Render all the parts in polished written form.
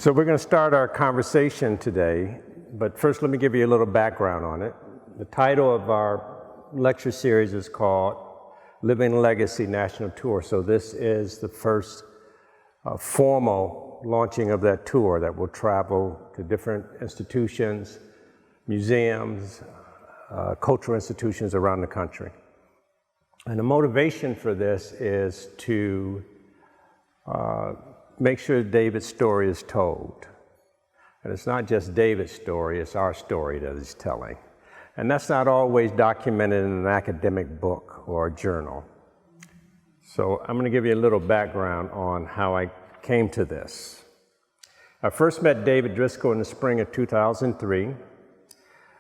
So we're going to start our conversation today, but first let me give you a little background on it. The title of our lecture series is called Living Legacy National Tour. So this is the first formal launching of that tour that will travel to different institutions, museums, cultural institutions around the country. And the motivation for this is to make sure David's story is told. And it's not just David's story, it's our story that he's telling. And that's not always documented in an academic book or a journal. So I'm going to give you a little background on how I came to this. I first met David Driskell in the spring of 2003.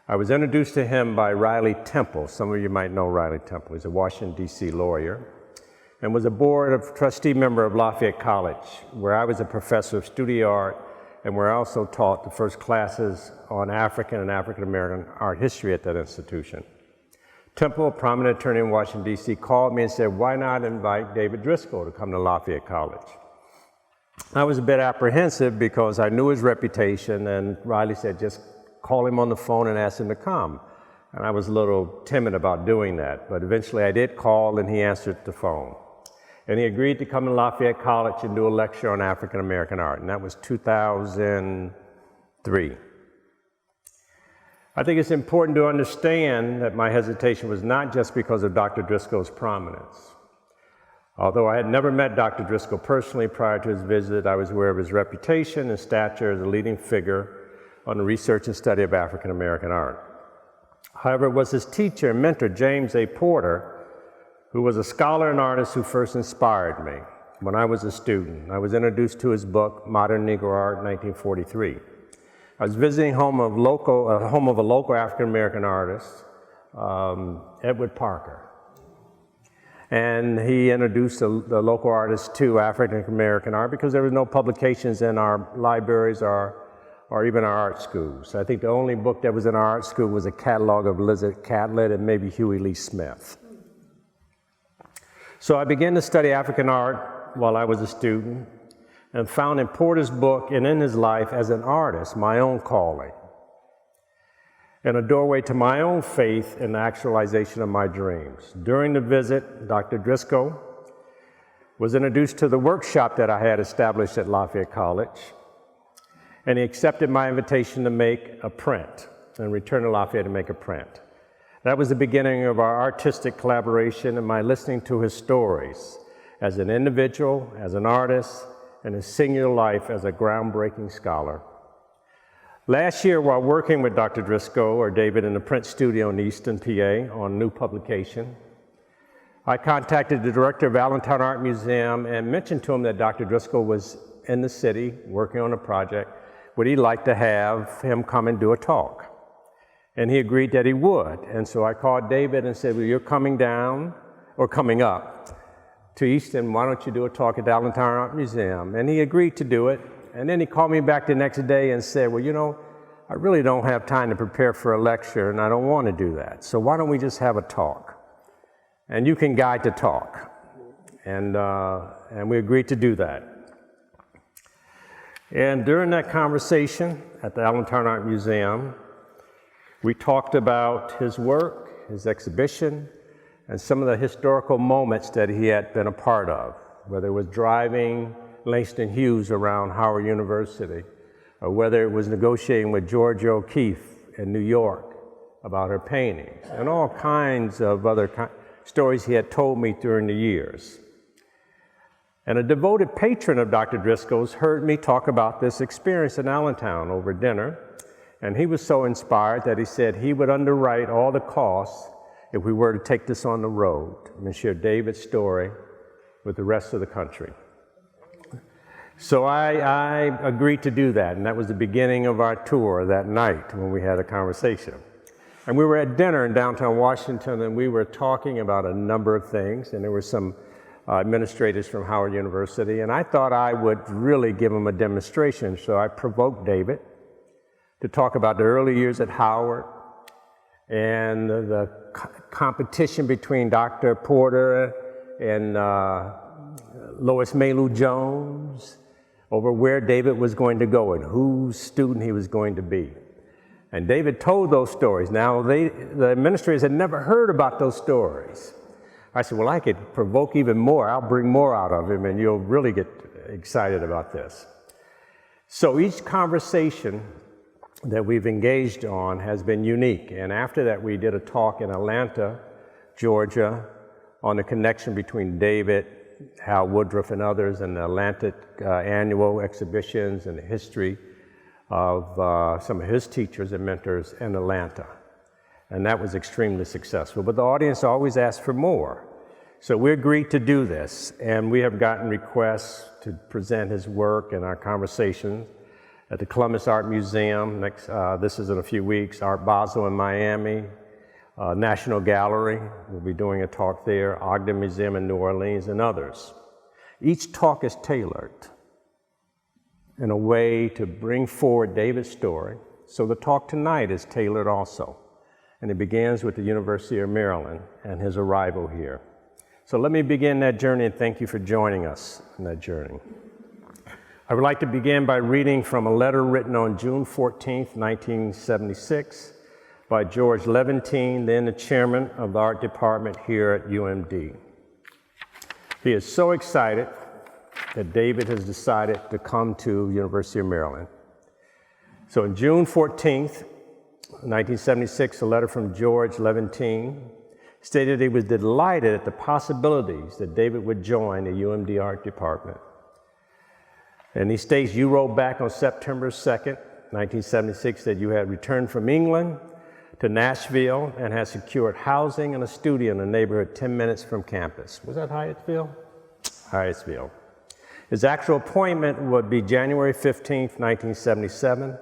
I was introduced to him by Riley Temple. Some of you might know Riley Temple. He's a Washington, D.C. lawyer, and was a board of trustee member of Lafayette College, where I was a professor of studio art and where I also taught the first classes on African and African-American art history at that institution. Temple, a prominent attorney in Washington, D.C., called me and said, why not invite David Driskell to come to Lafayette College? I was a bit apprehensive because I knew his reputation, and Riley said, just call him on the phone and ask him to come. And I was a little timid about doing that, but eventually I did call and he answered the phone. And he agreed to come to Lafayette College and do a lecture on African American art, and that was 2003. I think it's important to understand that my hesitation was not just because of Dr. Driskell's prominence. Although I had never met Dr. Driskell personally prior to his visit, I was aware of his reputation and stature as a leading figure on the research and study of African American art. However, it was his teacher and mentor, James A. Porter, who was a scholar and artist who first inspired me when I was a student. I was introduced to his book, Modern Negro Art, 1943. I was visiting home of a local African-American artist, Edward Parker. And he introduced the local artist to African-American art because there was no publications in our libraries or even our art schools. I think the only book that was in our art school was a catalog of Lizard Catlett and maybe Huey Lee Smith. So I began to study African art while I was a student and found in Porter's book and in his life as an artist my own calling and a doorway to my own faith and the actualization of my dreams. During the visit, Dr. Driskell was introduced to the workshop that I had established at Lafayette College, and he accepted my invitation to make a print and return to Lafayette to make a print. That was the beginning of our artistic collaboration and my listening to his stories as an individual, as an artist, and his singular life as a groundbreaking scholar. Last year, while working with Dr. Driskell or David in the print studio in Easton, PA on new publication, I contacted the director of Allentown Art Museum and mentioned to him that Dr. Driskell was in the city working on a project. Would he like to have him come and do a talk? And he agreed that he would. And so I called David and said, well, you're coming down or coming up to Easton. Why don't you do a talk at the Allentown Art Museum? And he agreed to do it. And then he called me back the next day and said, well, you know, I really don't have time to prepare for a lecture and I don't want to do that. So why don't we just have a talk? And you can guide the talk. And we agreed to do that. And during that conversation at the Allentown Art Museum, we talked about his work, his exhibition, and some of the historical moments that he had been a part of, whether it was driving Langston Hughes around Howard University, or whether it was negotiating with Georgia O'Keeffe in New York about her paintings, and all kinds of other stories he had told me during the years. And a devoted patron of Dr. Driskell's heard me talk about this experience in Allentown over dinner, and he was so inspired that he said he would underwrite all the costs if we were to take this on the road and share David's story with the rest of the country. So I agreed to do that, and that was the beginning of our tour that night when we had a conversation. And we were at dinner in downtown Washington, and we were talking about a number of things, and there were some administrators from Howard University, and I thought I would really give them a demonstration, so I provoked David to talk about the early years at Howard and the competition between Dr. Porter and Lois Mailou Jones, over where David was going to go and whose student he was going to be. And David told those stories. Now, the administrators had never heard about those stories. I said, well, I could provoke even more. I'll bring more out of him, and you'll really get excited about this. So each conversation that we've engaged on has been unique. And after that, we did a talk in Atlanta, Georgia, on the connection between David, Hal Woodruff, and others, and the Atlanta annual exhibitions and the history of some of his teachers and mentors in Atlanta. And that was extremely successful. But the audience always asked for more. So we agreed to do this, and we have gotten requests to present his work and our conversations at the Columbus Art Museum. This is in a few weeks, Art Basel in Miami, National Gallery, we'll be doing a talk there, Ogden Museum in New Orleans, and others. Each talk is tailored in a way to bring forward David's story. So the talk tonight is tailored also. And it begins with the University of Maryland and his arrival here. So let me begin that journey, and thank you for joining us in that journey. I would like to begin by reading from a letter written on June 14th, 1976, by George Levantine, then the chairman of the art department here at UMD. He is so excited that David has decided to come to University of Maryland. So on June 14th, 1976, a letter from George Levantine stated he was delighted at the possibilities that David would join the UMD art department. And he states, you wrote back on September 2nd, 1976, that you had returned from England to Nashville and had secured housing and a studio in a neighborhood 10 minutes from campus. Was that Hyattsville? Hyattsville. His actual appointment would be January 15th, 1977.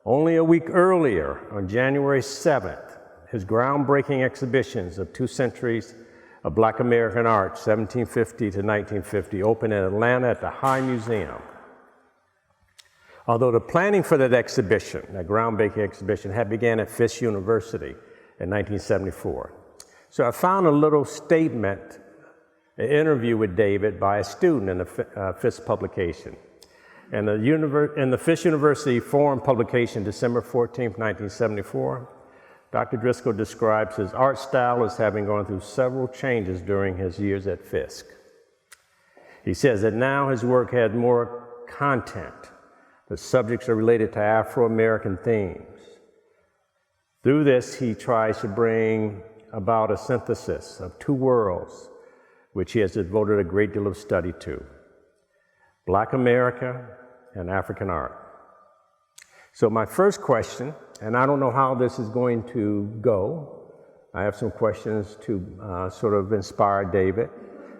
Only a week earlier, on January 7th, his groundbreaking exhibitions of 2 centuries of Black American art, 1750 to 1950, opened in Atlanta at the High Museum. Although the planning for that exhibition, that groundbreaking exhibition, had begun at Fisk University in 1974. So I found a little statement, an interview with David by a student in the Fisk publication. And in the Fisk University Forum publication, December 14th, 1974, Dr. Driscoll describes his art style as having gone through several changes during his years at Fisk. He says that now his work has more content. The subjects are related to Afro-American themes. Through this, he tries to bring about a synthesis of 2 worlds, which he has devoted a great deal of study to: Black America and African art. So my first question, and I don't know how this is going to go. I have some questions to sort of inspire David,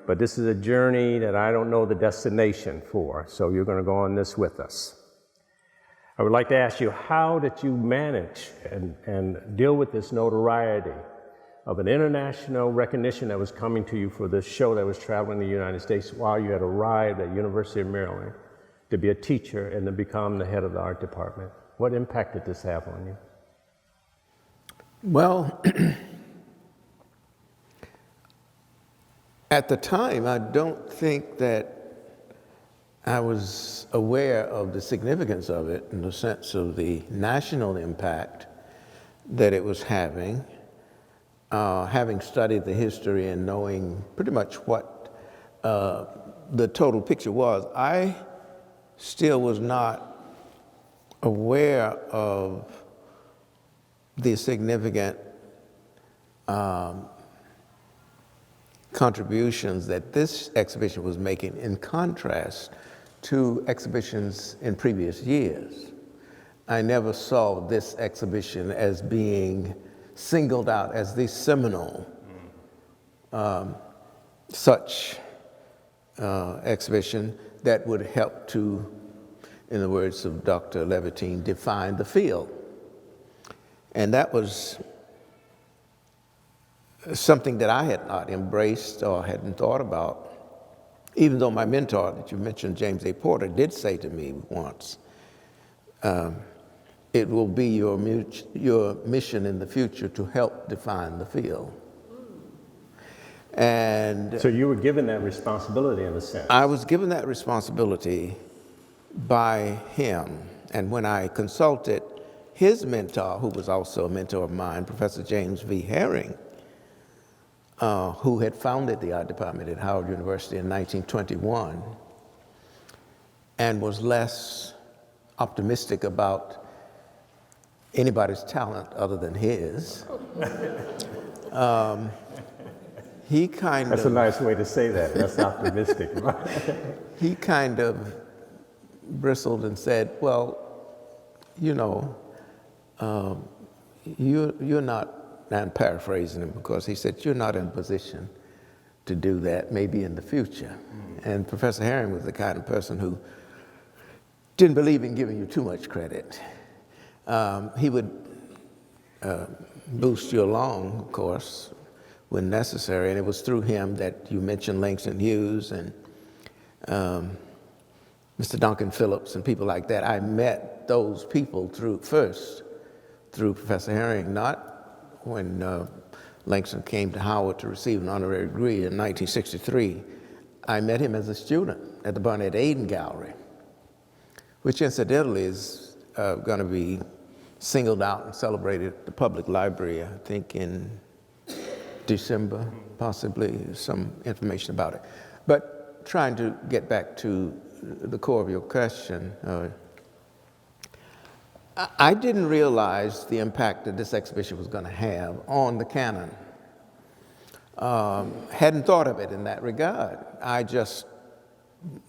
but this is a journey that I don't know the destination for, so you're going to go on this with us. I would like to ask you, how did you manage and deal with this notoriety of an international recognition that was coming to you for this show that was traveling the United States while you had arrived at University of Maryland to be a teacher and to become the head of the art department? What impact did this have on you? Well, at the time, I don't think that I was aware of the significance of it in the sense of the national impact that it was having. Having studied the history and knowing pretty much what the total picture was, I still was not aware of the significant contributions that this exhibition was making in contrast to exhibitions in previous years. I never saw this exhibition as being singled out as the seminal such exhibition that would help to, in the words of Dr. Levantine, define the field. And that was something that I had not embraced or hadn't thought about, even though my mentor that you mentioned, James A. Porter, did say to me once, it will be your mission in the future to help define the field. And so you were given that responsibility in a sense. I was given that responsibility, by him. And when I consulted his mentor, who was also a mentor of mine, Professor James V. Herring, who had founded the art department at Howard University in 1921 and was less optimistic about anybody's talent other than his, he kind That's of... a nice way to say that. That's optimistic. He kind of bristled and said, well, you know, you're not, and I'm paraphrasing him because he said, you're not in a position to do that, maybe in the future. And Professor Herring was the kind of person who didn't believe in giving you too much credit. He would boost you along, of course, when necessary, and it was through him that you mentioned Langston Hughes and Mr. Duncan Phillips and people like that. I met those people first through Professor Herring, not when Langston came to Howard to receive an honorary degree in 1963. I met him as a student at the Barnett Aiden Gallery, which incidentally is going to be singled out and celebrated at the public library, I think in December, possibly, some information about it. But trying to get back to the core of your question, I didn't realize the impact that this exhibition was going to have on the canon. Hadn't thought of it in that regard. I just,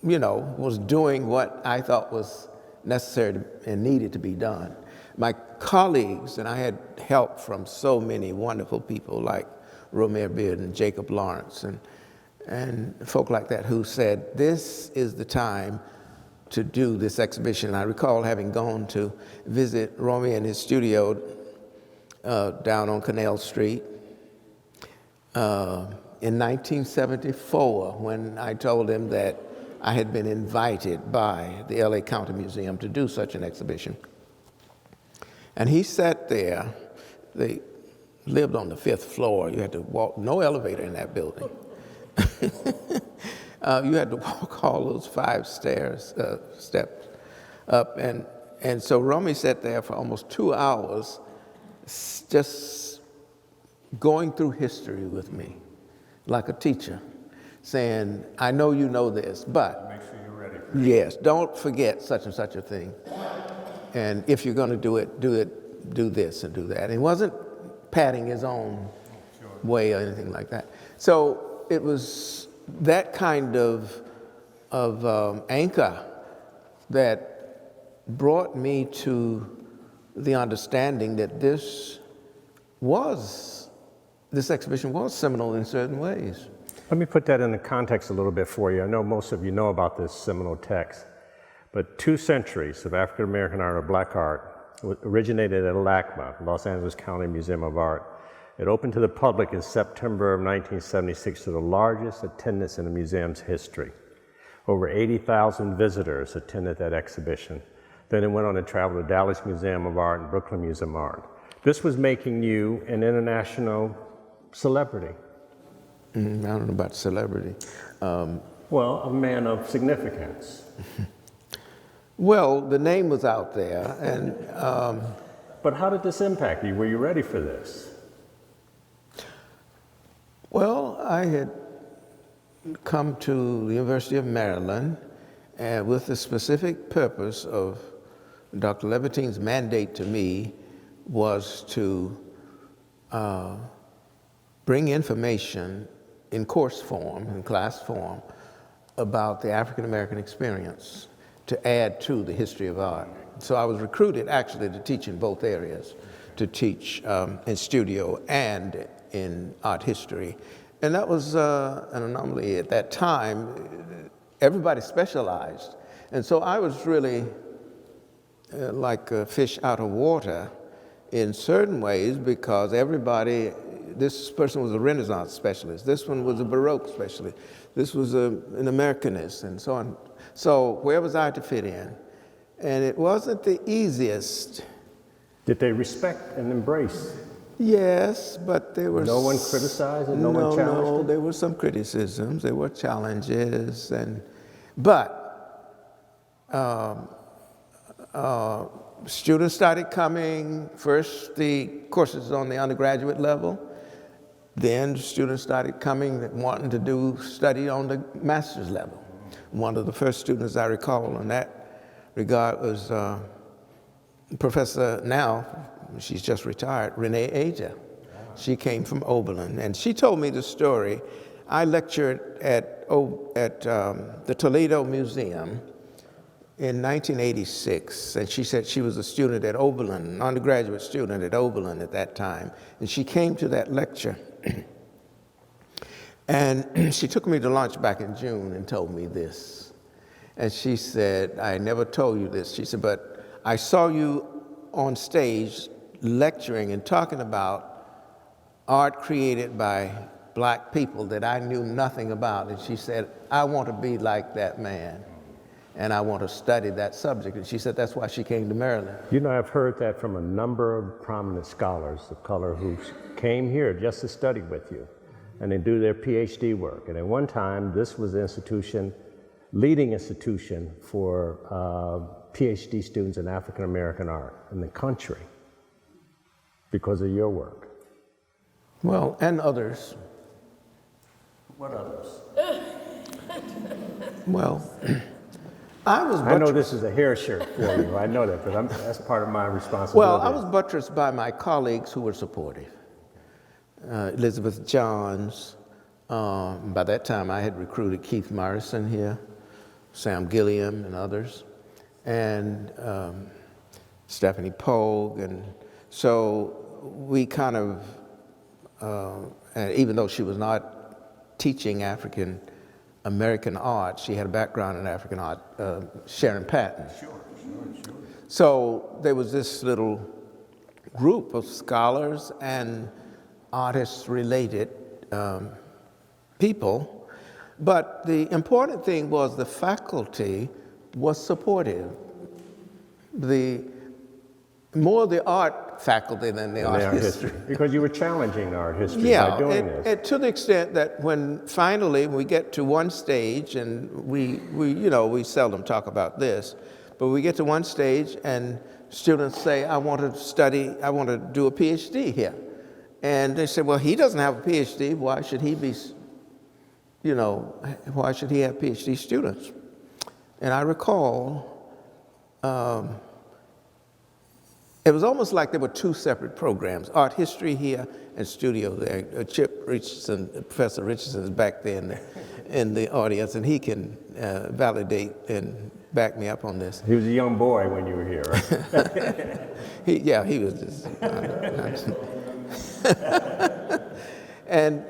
you know, was doing what I thought was necessary and needed to be done. My colleagues, and I had help from so many wonderful people like Romare Beard and Jacob Lawrence and folk like that who said, this is the time to do this exhibition. I recall having gone to visit Romy in his studio down on Canal Street in 1974 when I told him that I had been invited by the LA County Museum to do such an exhibition. And he sat there. They lived on the 5th floor. You had to walk, no elevator in that building. You had to walk all those 5 steps up. And so Romy sat there for almost 2 hours just going through history with me like a teacher, saying, I know you know this, but make sure you're ready. Yes, don't forget such and such a thing. And if you're going to do this and do that. And he wasn't patting his own way or anything like that. So it was that kind of anchor that brought me to the understanding that this exhibition was seminal in certain ways. Let me put that into context a little bit for you. I know most of you know about this seminal text, but 2 centuries of African American art or black art originated at LACMA, Los Angeles County Museum of Art. It opened to the public in September of 1976 to the largest attendance in the museum's history. Over 80,000 visitors attended that exhibition. Then it went on to travel to Dallas Museum of Art and Brooklyn Museum of Art. This was making you an international celebrity. I don't know about celebrity. Well, a man of significance. Well, the name was out there, and But how did this impact you? Were you ready for this? well, I had come to the University of Maryland with the specific purpose of Dr. Levitine's mandate to me was to bring information in course form, in class form, about the African American experience to add to the history of art. So I was recruited actually to teach in both areas, to teach in studio and in art history. And that was an anomaly at that time. Everybody specialized. And so I was really like a fish out of water in certain ways because everybody, this person was a Renaissance specialist, this one was a Baroque specialist, this was an Americanist, and so on. So where was I to fit in? And it wasn't the easiest. Did they respect and embrace? Yes, but there were... No one criticized and no one challenged No, it? there were some criticisms, there were challenges, but students started coming, first the courses on the undergraduate level, then students started coming that wanting to do study on the master's level. One of the first students I recall in that regard was Professor now, she's just retired, Renee Aja. She came from Oberlin, and she told me the story. I lectured at the Toledo Museum in 1986, and she said she was a student at Oberlin, an undergraduate student at Oberlin at that time, and she came to that lecture. And she took me to lunch back in June and told me this. And she said, I never told you this. She said, but I saw you on stage lecturing and talking about art created by black people that I knew nothing about. And she said, I want to be like that man, and I want to study that subject. And she said that's why she came to Maryland. You know, I've heard that from a number of prominent scholars of color who came here just to study with you, and they do their PhD work. And at one time, this was the institution, leading institution for PhD students in African American art in the country because of your work. Well, and others. What others? Well, I know this is a hair shirt for you. I know that, but that's part of my responsibility. Well, I was buttressed by my colleagues who were supportive. Elizabeth Johns. By that time, I had recruited Keith Morrison here, Sam Gilliam, and others, and Stephanie Pogue. And so we kind of, and even though she was not teaching African American art, she had a background in African art, Sharon Patton. Sure. So there was this little group of scholars and artist-related people, but the important thing was the faculty was supportive. More the art faculty than the art history. Because you were challenging art history by doing this. And to the extent that when finally we get to one stage, and we seldom talk about this, but we get to one stage and students say, I want to do a PhD here. And they say, well, he doesn't have a PhD, why should he be, why should he have PhD students? And I recall, it was almost like there were two separate programs, art history here and studio there. Chip Richardson, Professor Richardson is back there in the audience, and he can validate and back me up on this. He was a young boy when you were here, right? He was just... And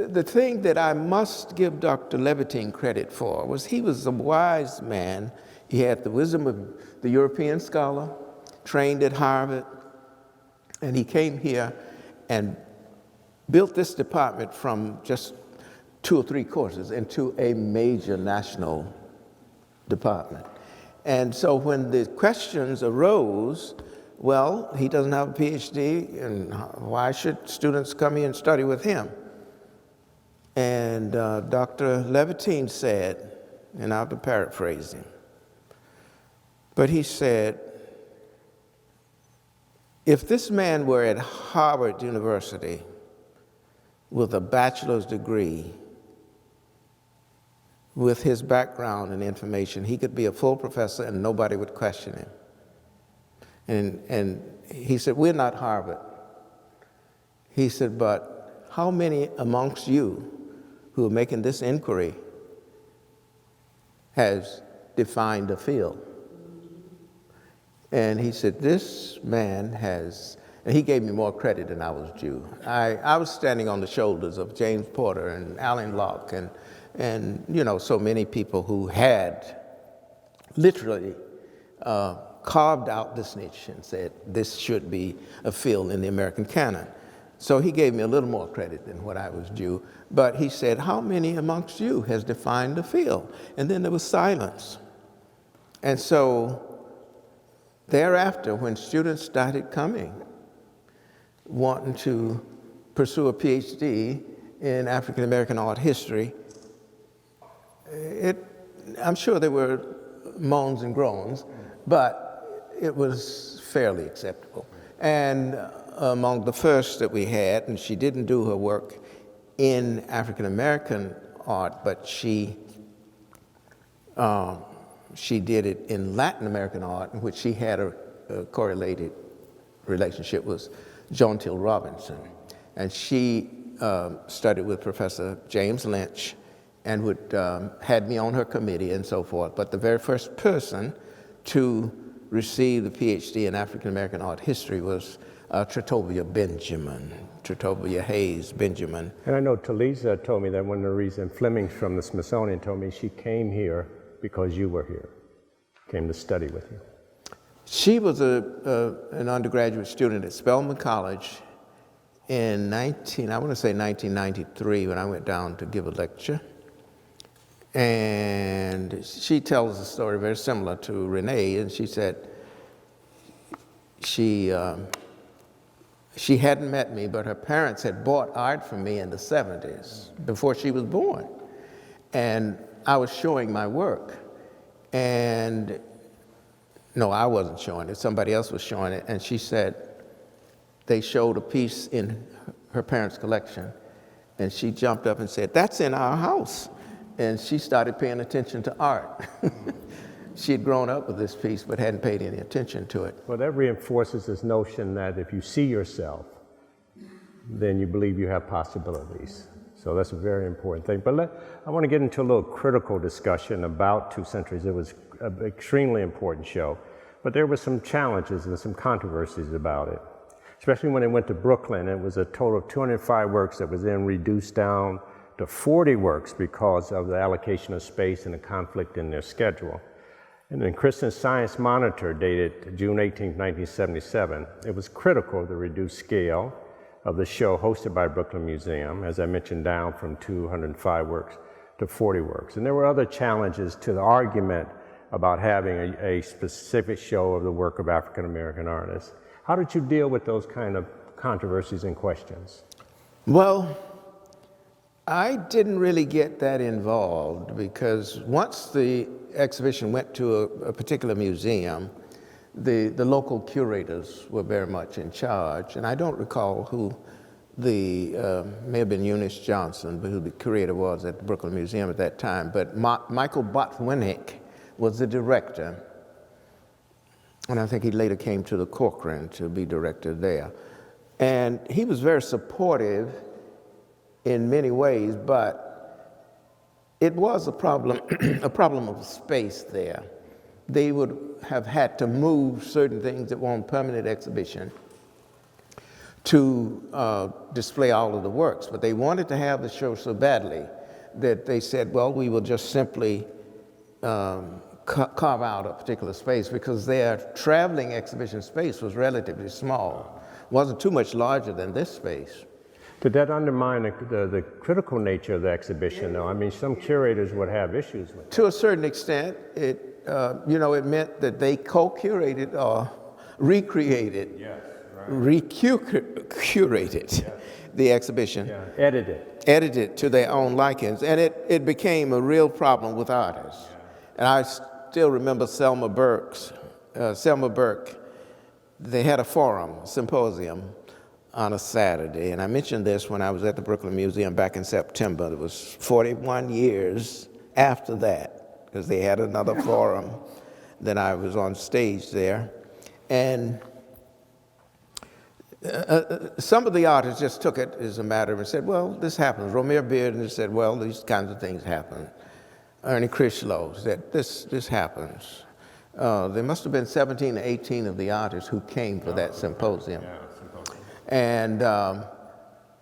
the thing that I must give Dr. Levitine credit for was he was a wise man. He had the wisdom of the European scholar, trained at Harvard, and he came here and built this department from just 2 or 3 courses into a major national department. And so when the questions arose, well, he doesn't have a PhD, and why should students come here and study with him? And Dr. Levitine said, and I'll be paraphrasing, but he said, if this man were at Harvard University with a bachelor's degree, with his background and information, he could be a full professor and nobody would question him. And he said, we're not Harvard. He said, but how many amongst you who are making this inquiry has defined a field? And he said, this man has, and he gave me more credit than I was due. I was standing on the shoulders of James Porter and Alan Locke and so many people who had literally carved out this niche and said, this should be a field in the American canon. So he gave me a little more credit than what I was due. But he said, how many amongst you has defined the field? And then there was silence. And so thereafter, when students started coming, wanting to pursue a PhD in African American art history, I'm sure there were moans and groans, but it was fairly acceptable. And among the first that we had, and she didn't do her work in African American art, but she did it in Latin American art, in which she had a correlated relationship with Joan Till Robinson. And she studied with Professor James Lynch and had me on her committee and so forth. But the very first person to receive the PhD in African American art history was Tritovia Hayes Benjamin. And I know Talisa told me that one of the reasons, Fleming from the Smithsonian told me she came here because you were here, came to study with you. She was an undergraduate student at Spelman College in 1993 when I went down to give a lecture. And she tells a story very similar to Renee, and she said she hadn't met me, but her parents had bought art from me in the 70s, before she was born. And I was showing my work. And no, I wasn't showing it, somebody else was showing it. And she said they showed a piece in her parents' collection, and she jumped up and said, "That's in our house." And she started paying attention to art. She had grown up with this piece, but hadn't paid any attention to it. Well, that reinforces this notion that if you see yourself, then you believe you have possibilities. So that's a very important thing. But I want to get into a little critical discussion about Two Centuries. It was an extremely important show, but there were some challenges and some controversies about it, especially when it went to Brooklyn. It was a total of 205 works that was then reduced down to 40 works because of the allocation of space and the conflict in their schedule. And then Christian Science Monitor, dated June 18, 1977, it was critical of the reduced scale of the show hosted by Brooklyn Museum, as I mentioned, down from 205 works to 40 works. And there were other challenges to the argument about having a specific show of the work of African American artists. How did you deal with those kind of controversies and questions? Well, I didn't really get that involved, because once the exhibition went to a particular museum, the local curators were very much in charge. And I don't recall who may have been Eunice Johnson, but who the curator was at the Brooklyn Museum at that time. But Michael Botwinick was the director. And I think he later came to the Corcoran to be director there. And he was very supportive in many ways, but it was a problem, a problem of space there. They would have had to move certain things that were on permanent exhibition to display all of the works, but they wanted to have the show so badly that they said, well, we will just simply carve out a particular space, because their traveling exhibition space was relatively small. It wasn't too much larger than this space. Did that undermine the critical nature of the exhibition, though? I mean, some curators would have issues with it. To a certain extent, it meant that they co-curated or recreated, curated the exhibition. Yeah. Edited to their own likings, and it became a real problem with artists. And I still remember Selma Burke. They had a forum, symposium, on a Saturday, and I mentioned this when I was at the Brooklyn Museum back in September. It was 41 years after that, because they had another forum. Then I was on stage there, and some of the artists just took it as a matter and said, well, this happens. Romare Bearden said, well, these kinds of things happen. Ernie Critchlow said, this happens. There must have been 17 or 18 of the artists who came for that symposium. And,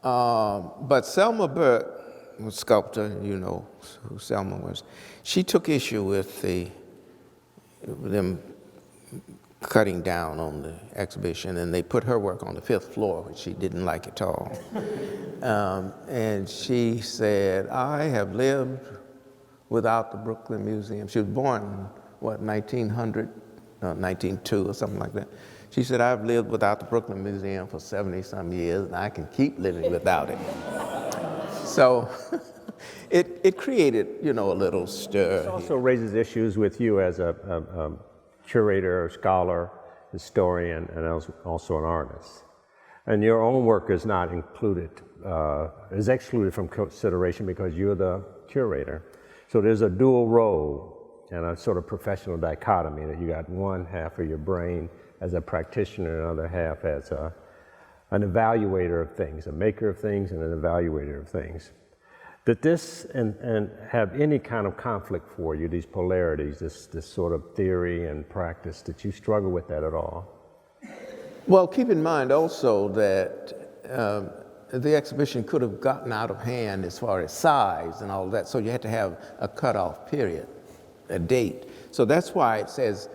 but Selma Burke, a sculptor, you know who Selma was, she took issue with them cutting down on the exhibition, and they put her work on the 5th floor, which she didn't like at all. And she said, I have lived without the Brooklyn Museum. She was born, 1902 or something like that. She said, I've lived without the Brooklyn Museum for 70-some years, and I can keep living without it. So it created, a little It stir. also raises issues with you as a curator, scholar, historian, and also an artist. And your own work is not included, is excluded from consideration because you're the curator. So there's a dual role and a sort of professional dichotomy that you got one half of your brain as a practitioner and another half as an evaluator of things, a maker of things and an evaluator of things. Did this and have any kind of conflict for you, these polarities, this sort of theory and practice, did you struggle with that at all? Well, keep in mind also that the exhibition could have gotten out of hand as far as size and all that, so you had to have a cutoff period, a date. So that's why it says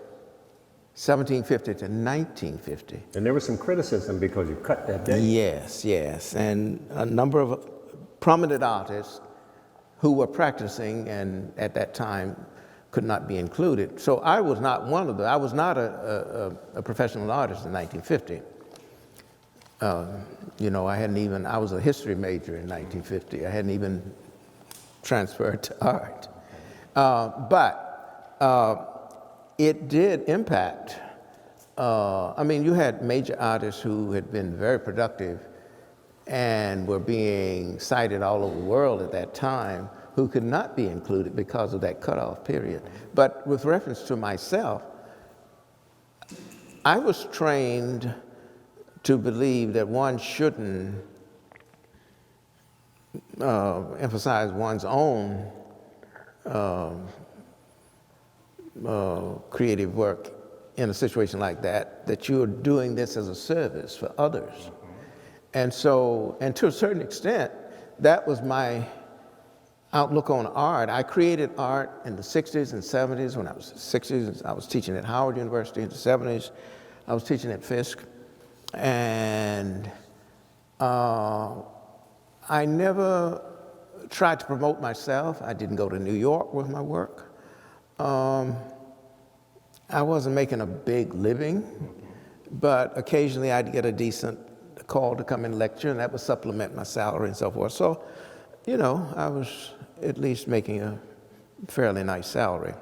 1750 to 1950. And there was some criticism because you cut that date. Yes, and a number of prominent artists who were practicing and at that time could not be included. So I was not one of them. I was not a professional artist in 1950. I was a history major in 1950. I hadn't even transferred to art. But it did impact. You had major artists who had been very productive and were being cited all over the world at that time who could not be included because of that cutoff period. But with reference to myself, I was trained to believe that one shouldn't emphasize one's own creative work in a situation like that you're doing this as a service for others. And so, and to a certain extent, that was my outlook on art. I created art in the 60s and 70s. When I was 60s, I was teaching at Howard University. In the 70s, I was teaching at Fisk. And I never tried to promote myself. I didn't go to New York with my work. I wasn't making a big living, but occasionally I'd get a decent call to come and lecture, and that would supplement my salary and so forth. So, I was at least making a fairly nice salary.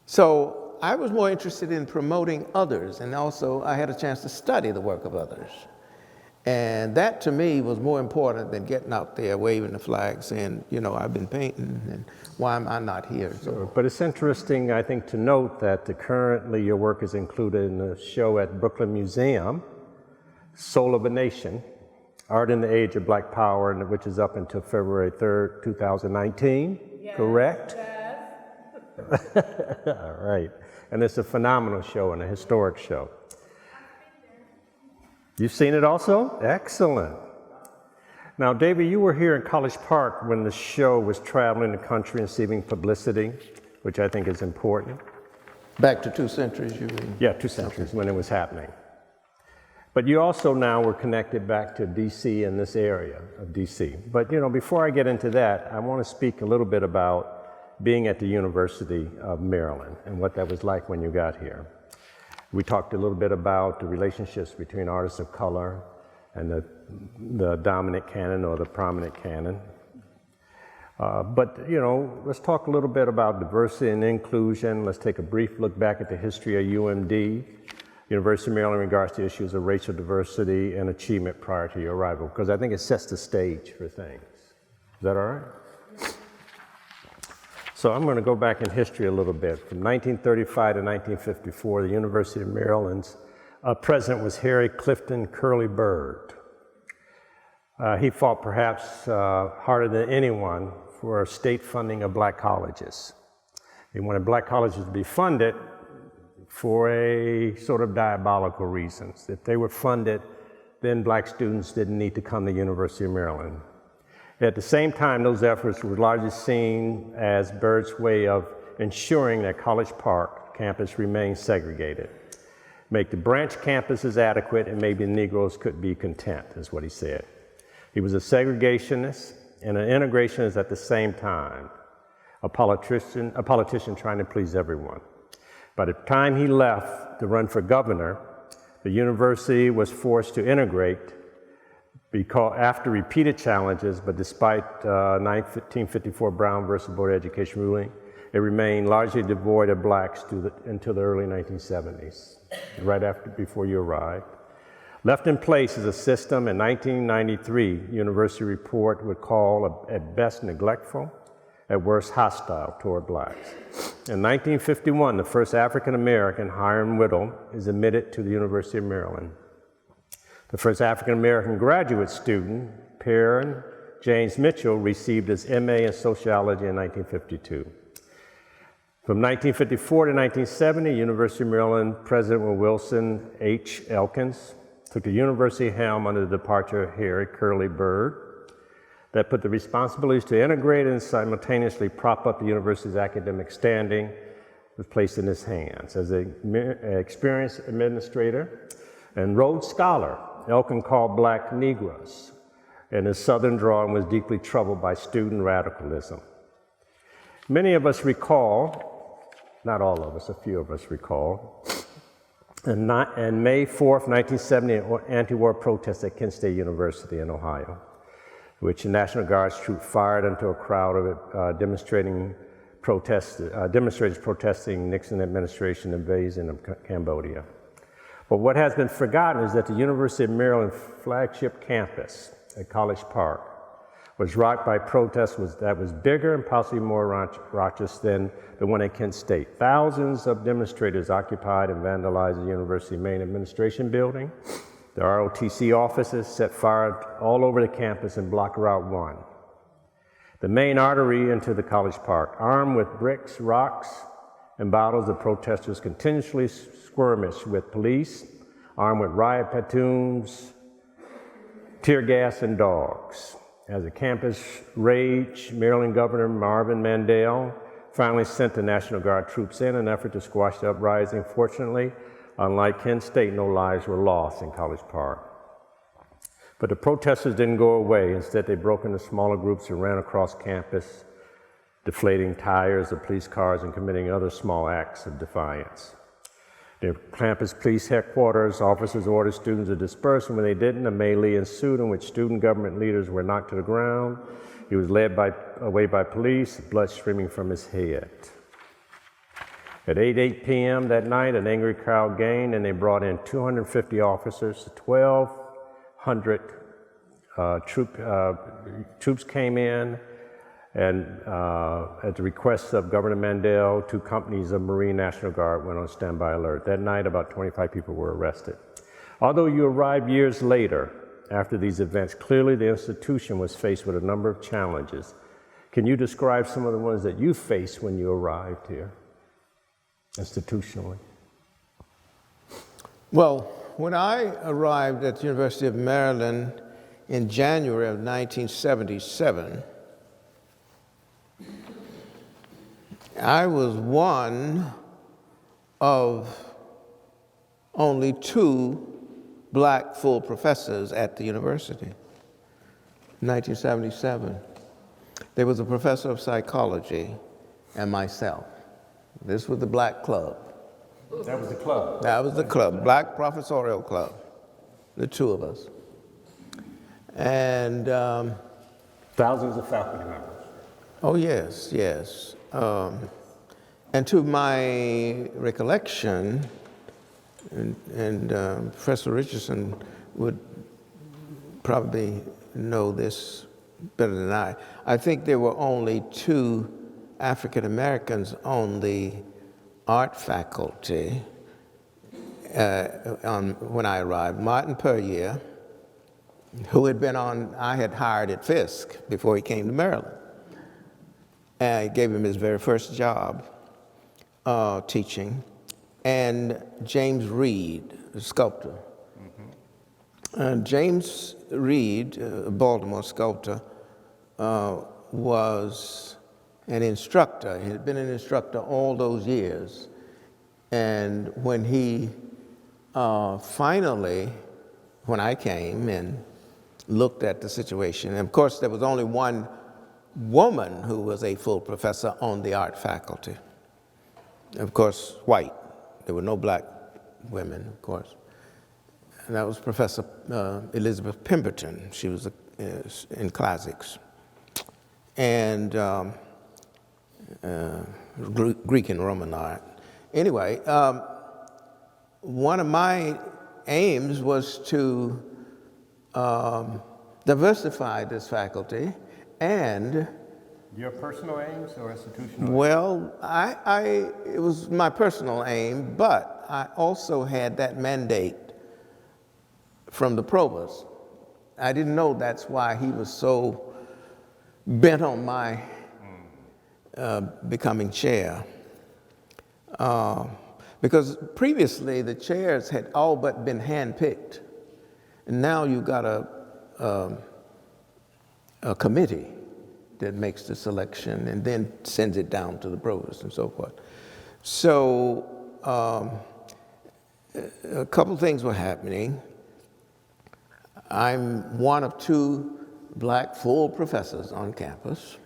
So I was more interested in promoting others, and also I had a chance to study the work of others. And that to me was more important than getting out there waving the flag saying, I've been painting and why am I not here? Sure. But it's interesting, I think, to note that currently your work is included in a show at Brooklyn Museum, Soul of a Nation, Art in the Age of Black Power, which is up until February 3rd, 2019, yes, correct? Yes. All right. And it's a phenomenal show and a historic show. You've seen it also? Excellent. Now, David, you were here in College Park when the show was traveling the country and receiving publicity, which I think is important. Back to 2 centuries, you mean? Yeah, 2 centuries when it was happening. But you also now were connected back to DC and this area of DC. But before I get into that, I want to speak a little bit about being at the University of Maryland and what that was like when you got here. We talked a little bit about the relationships between artists of color and the dominant canon or the prominent canon. But let's talk a little bit about diversity and inclusion. Let's take a brief look back at the history of UMD. University of Maryland in regards to issues of racial diversity and achievement prior to your arrival, because I think it sets the stage for things. Is that all right? So I'm going to go back in history a little bit. From 1935 to 1954, the University of Maryland's president was Harry Clifton Curly Byrd. He fought perhaps harder than anyone for state funding of black colleges. He wanted black colleges to be funded for a sort of diabolical reasons. If they were funded, then black students didn't need to come to the University of Maryland. At the same time, those efforts were largely seen as Byrd's way of ensuring that College Park campus remained segregated. Make the branch campuses adequate and maybe the Negroes could be content, is what he said. He was a segregationist and an integrationist at the same time, a politician trying to please everyone. By the time he left to run for governor, the university was forced to integrate after repeated challenges, but despite 1954 Brown versus Board of Education ruling, it remained largely devoid of blacks until the early 1970s, right before you arrived. Left in place as a system in 1993, University Report would call at best neglectful, at worst hostile toward blacks. In 1951, the first African American, Hiram Whittle, is admitted to the University of Maryland. The first African American graduate student, Perrin James Mitchell, received his MA in sociology in 1952. From 1954 to 1970, University of Maryland President Wilson H. Elkins took the university helm under the departure of Harry Curly Byrd. That put the responsibilities to integrate and simultaneously prop up the university's academic standing was placed in his hands. As an experienced administrator and Rhodes Scholar, Elkin called black Negroes, and his southern drawing was deeply troubled by student radicalism. Many of us recall, not all of us, a few of us recall, and May 4th, 1970, anti-war protests at Kent State University in Ohio, which the National Guard's troop fired into a crowd of demonstrators protesting Nixon administration invasion of Cambodia. But what has been forgotten is that the University of Maryland flagship campus at College Park was rocked by protests that was bigger and possibly more raucous than the one at Kent State. Thousands of demonstrators occupied and vandalized the university main administration building. The ROTC offices set fire all over the campus and blocked Route 1. The main artery into the College Park. Armed with bricks, rocks, and bottles, the protesters continuously skirmished with police, armed with riot platoons, tear gas, and dogs. As the campus raged, Maryland Governor Marvin Mandel finally sent the National Guard troops in an effort to squash the uprising. Fortunately, unlike Kent State, no lives were lost in College Park. But the protesters didn't go away. Instead, they broke into smaller groups and ran across campus, deflating tires of police cars and committing other small acts of defiance. The campus police headquarters officers ordered students to disperse, and when they didn't, a melee ensued in which student government leaders were knocked to the ground. He was led away by police, blood streaming from his head. At 8 p.m. that night, an angry crowd gained, and they brought in 250 officers. 1,200 troops came in, and at the request of Governor Mandel, 2 companies of Marine National Guard went on standby alert. That night, about 25 people were arrested. Although you arrived years later after these events, clearly the institution was faced with a number of challenges. Can you describe some of the ones that you faced when you arrived here, institutionally? Well, when I arrived at the University of Maryland in January of 1977, I was one of only 2 black full professors at the university. 1977. There was a professor of psychology and myself. This was the black club. That was the club. That was the club, Black Professorial Club, the 2 of us. And thousands of faculty members. oh yes, yes. And to my recollection, and Professor Richardson would probably know this better than I think there were only 2 African Americans on the art faculty when I arrived. Martin Puryear, who had been I had hired at Fisk before he came to Maryland. I gave him his very first job teaching, and James Reed, the sculptor. James Reed, a Baltimore sculptor, was an instructor. He had been an instructor all those years. And when he finally, when I came and looked at the situation, and of course there was only one woman who was a full professor on the art faculty. Of course, white. There were no black women, of course. and that was Professor Elizabeth Pemberton. She was in classics. And Greek and Roman art. Anyway, one of my aims was to diversify this faculty and Your personal aims or institutional? well, it was my personal aim, but I also had that mandate from the provost. I didn't know that's why he was so bent on my becoming chair. Because previously the chairs had all but been handpicked, and now you've got a committee that makes the selection and then sends it down to the provost and so forth. So a couple things were happening. I'm one of 2 black full professors on campus.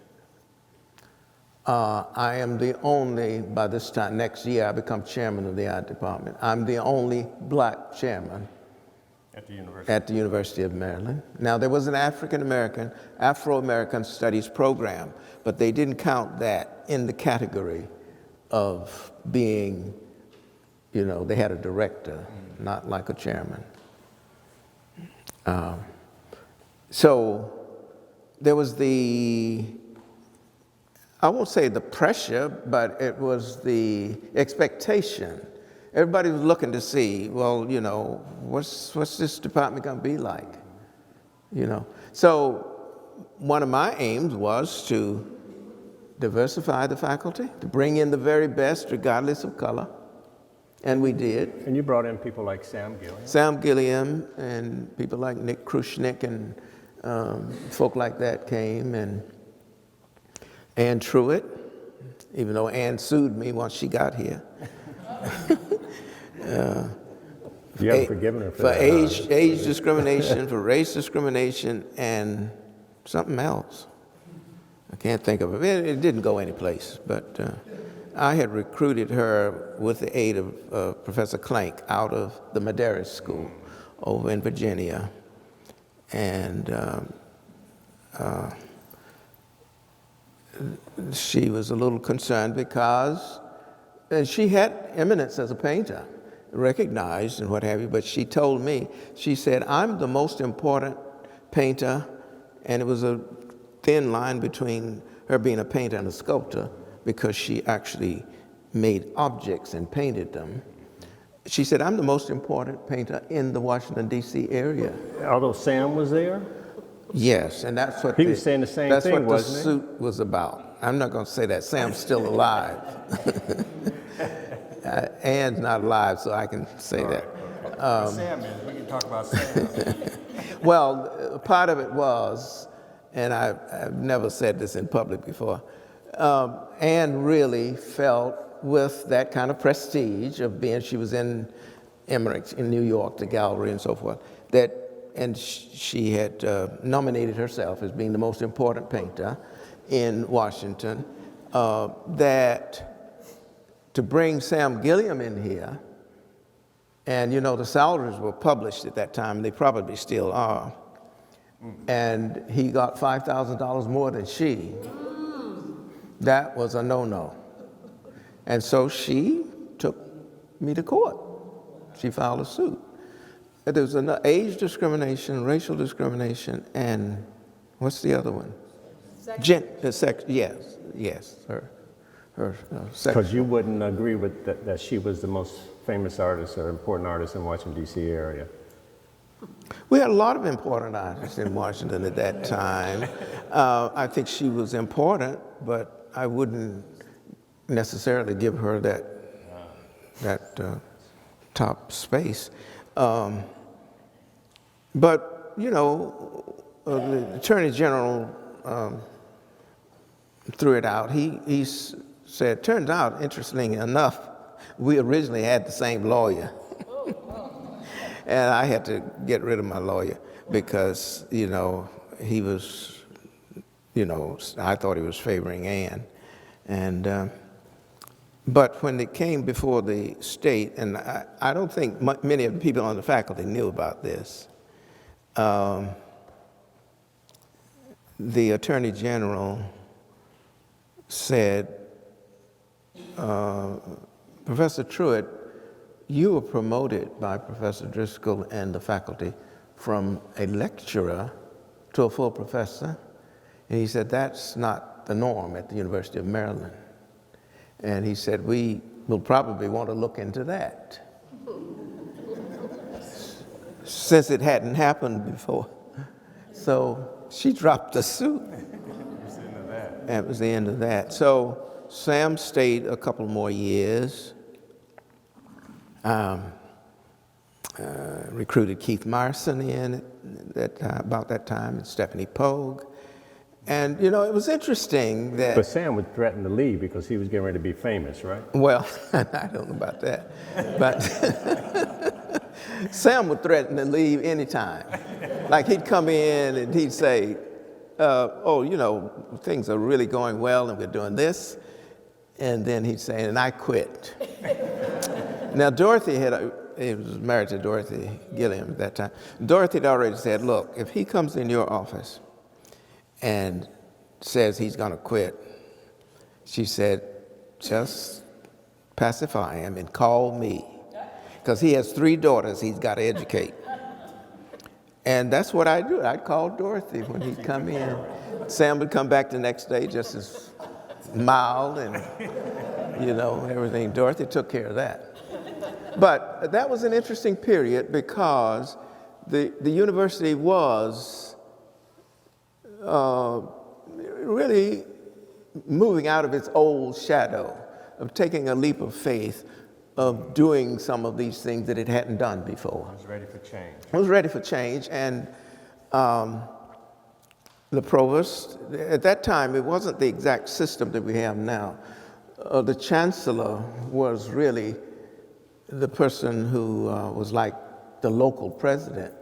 I am the only, by this time, next year, I become chairman of the art department. I'm the only black chairman At the University of Maryland. Now, there was an Afro-American Studies program, but they didn't count that in the category of being, they had a director, not like a chairman. So there was I won't say the pressure, but it was the expectation. Everybody was looking to see, well, what's this department going to be like? So one of my aims was to diversify the faculty, to bring in the very best regardless of color, and we did. And you brought in people like Sam Gilliam? Sam Gilliam and people like Nick Krushnick and folk like that came, and Ann Truitt, even though Ann sued me once she got here. You haven't forgiven her for that. that. Age discrimination, for race discrimination, and something else. I can't think of it. It didn't go anyplace, but I had recruited her with the aid of Professor Clank out of the Medeiros School over in Virginia. And she was a little concerned because she had eminence as a painter, recognized and what have you, but she told me, she said, I'm the most important painter, and it was a thin line between her being a painter and a sculptor because she actually made objects and painted them. She said, I'm the most important painter in the Washington, D.C. area. Although Sam was there? Yes, and that's what He was saying the same thing, that's what wasn't the he? suit was about. I'm not going to say that. Sam's still alive. Ann's not alive, so I can say that. Sam is. We can talk about Sam. Well, part of it was, and I've never said this in public before, Ann really felt with that kind of prestige of being, she was in Emmerich in New York, the gallery and so forth, and she had nominated herself as being the most important painter in Washington, that to bring Sam Gilliam in here, and the salaries were published at that time, and they probably still are, and he got $5,000 more than she. That was a no-no. And so she took me to court. She filed a suit. There was an age discrimination, racial discrimination, and what's the other one? Sex. Yes, her sex. Because you wouldn't agree with that she was the most famous artist or important artist in Washington, D.C. area. We had a lot of important artists in Washington at that time. I think she was important, but I wouldn't necessarily give her that top space. But, the Attorney General threw it out. He said, turns out, interestingly enough, we originally had the same lawyer. And I had to get rid of my lawyer because, he was, I thought he was favoring Ann. And But when it came before the state, and I don't think many of the people on the faculty knew about this, the Attorney General said, Professor Truitt, you were promoted by Professor Driscoll and the faculty from a lecturer to a full professor. And he said, that's not the norm at the University of Maryland. And he said, we will probably want to look into that. Since it hadn't happened before. So she dropped the suit. That was the end of that. So Sam stayed a couple more years, recruited Keith Myerson in about that time, and Stephanie Pogue. And, you know, it was interesting that... But Sam would threaten to leave because he was getting ready to be famous, right? Well, I don't know about that. But Sam would threaten to leave anytime. Like he'd come in and he'd say, oh, you know, things are really going well and we're doing this. And then he'd say, and I quit. Now, Dorothy he was married to Dorothy Gilliam at that time. Dorothy had already said, look, if he comes in your office and says he's going to quit, she said, just pacify him and call me. Because he has 3 daughters he's got to educate. And that's what I'd do. I'd call Dorothy when he'd come in. Sam would come back the next day just as mild and, you know, everything. Dorothy took care of that. But that was an interesting period because the university was really moving out of its old shadow, of taking a leap of faith, of doing some of these things that it hadn't done before. I was ready for change. I was ready for change, and the provost, at that time, it wasn't the exact system that we have now. The chancellor was really the person who was like the local president.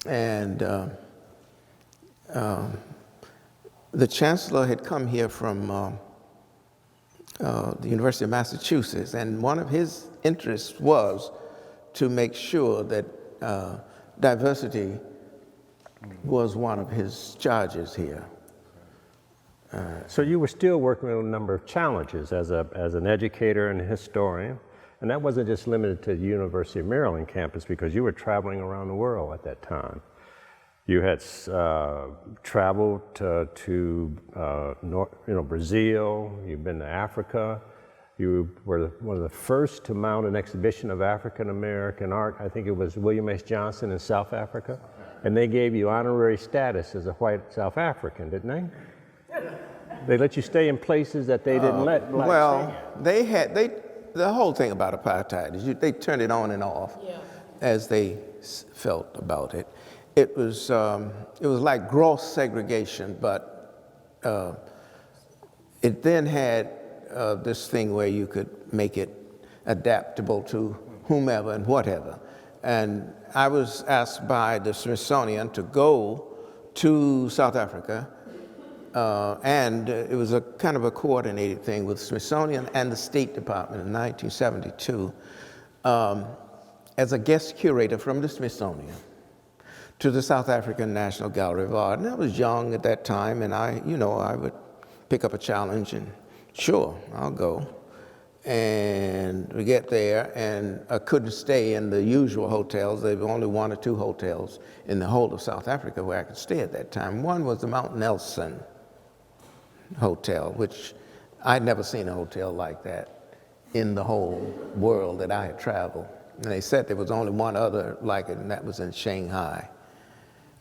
And the chancellor had come here from the University of Massachusetts, and one of his interests was to make sure that diversity was one of his charges here. So you were still working on a number of challenges as an educator and a historian, and that wasn't just limited to the University of Maryland campus because you were traveling around the world at that time. You had traveled to Brazil, you've been to Africa, you were one of the first to mount an exhibition of African American art. I think it was William S. Johnson in South Africa, and they gave you honorary status as a white South African, didn't they? They let you stay in places that they didn't let blacks stay in. The whole thing about apartheid is they turned it on and off as they felt about it. It was like gross segregation, but it then had this thing where you could make it adaptable to whomever and whatever. And I was asked by the Smithsonian to go to South Africa, and it was a kind of a coordinated thing with Smithsonian and the State Department in 1972 as a guest curator from the Smithsonian to the South African National Gallery of Art. And I was young at that time, and I would pick up a challenge and sure, I'll go. And we get there, and I couldn't stay in the usual hotels. There were only 1 or 2 hotels in the whole of South Africa where I could stay at that time. One was the Mount Nelson Hotel, which I'd never seen a hotel like that in the whole world that I had traveled. And they said there was only one other like it, and that was in Shanghai.